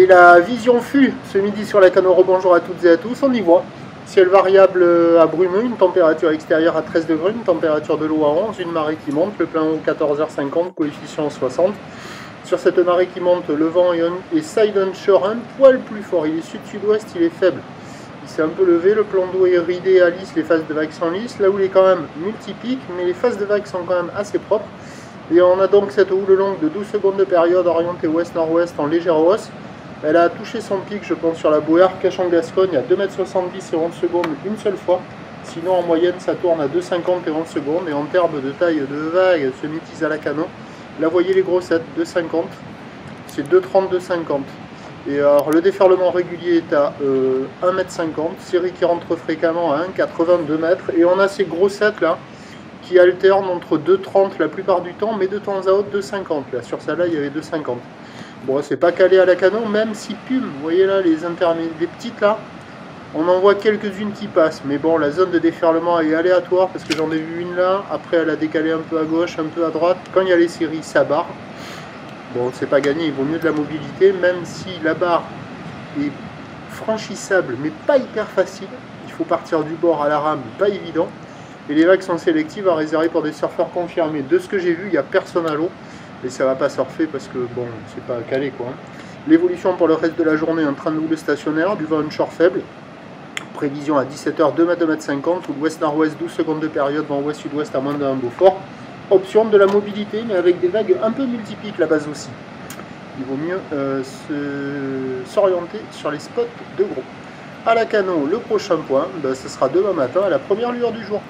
la vision fut ce midi sur la Cano. Bonjour à toutes et à tous, on y voit. Ciel variable à brumeux, une température extérieure à 13 degrés, une température de l'eau à 11, une marée qui monte, le plein haut 14h50, coefficient 60. Sur cette marée qui monte, le vent est side shore un poil plus fort, il est sud-sud-ouest, il est faible. Il s'est un peu levé, le plan d'eau est ridé à lisse, les phases de vagues sont lisses, là où il est quand même multipique, mais les phases de vagues sont quand même assez propres. Et on a donc cette houle longue de 12 secondes de période orientée ouest-nord-ouest en légère hausse. Elle a touché son pic, je pense, sur la Bouère, Cachan-Gascogne à 2,70 m et 11 secondes une seule fois. Sinon, en moyenne, ça tourne à 2,50 et 11 secondes. Et en termes de taille de vague, se métise à la Cano. Là, voyez les grossettes, 2,50. C'est 2,30, 2,50. Et alors, le déferlement régulier est à 1,50 m. Série qui rentre fréquemment à 1,82 m. Et on a ces grossettes là qui alternent entre 2,30 la plupart du temps, mais de temps à autre 2,50. Là, sur celle-là, il y avait 2,50. Bon, c'est pas calé à la Cano, même si Pume, vous voyez là, les petites là, on en voit quelques-unes qui passent. Mais bon, la zone de déferlement est aléatoire parce que j'en ai vu une là, après elle a décalé un peu à gauche, un peu à droite. Quand il y a les séries, ça barre. Bon, c'est pas gagné, il vaut mieux de la mobilité, même si la barre est franchissable, mais pas hyper facile. Il faut partir du bord à la rame, pas évident. Et les vagues sont sélectives à réserver pour des surfeurs confirmés. De ce que j'ai vu, il n'y a personne à l'eau. Et ça va pas surfer parce que bon, c'est pas calé quoi. L'évolution pour le reste de la journée, un train de houle stationnaire, du vent onshore faible. Prévision à 17h 2 m, 2 m 50, ou l'ouest-nord-ouest 12 secondes de période, vent ouest-sud-ouest à moins d'un Beaufort. Option de la mobilité, mais avec des vagues un peu multipiques la base aussi. Il vaut mieux s'orienter sur les spots de gros. À la Cano, le prochain point, ce sera demain matin à la première lueur du jour.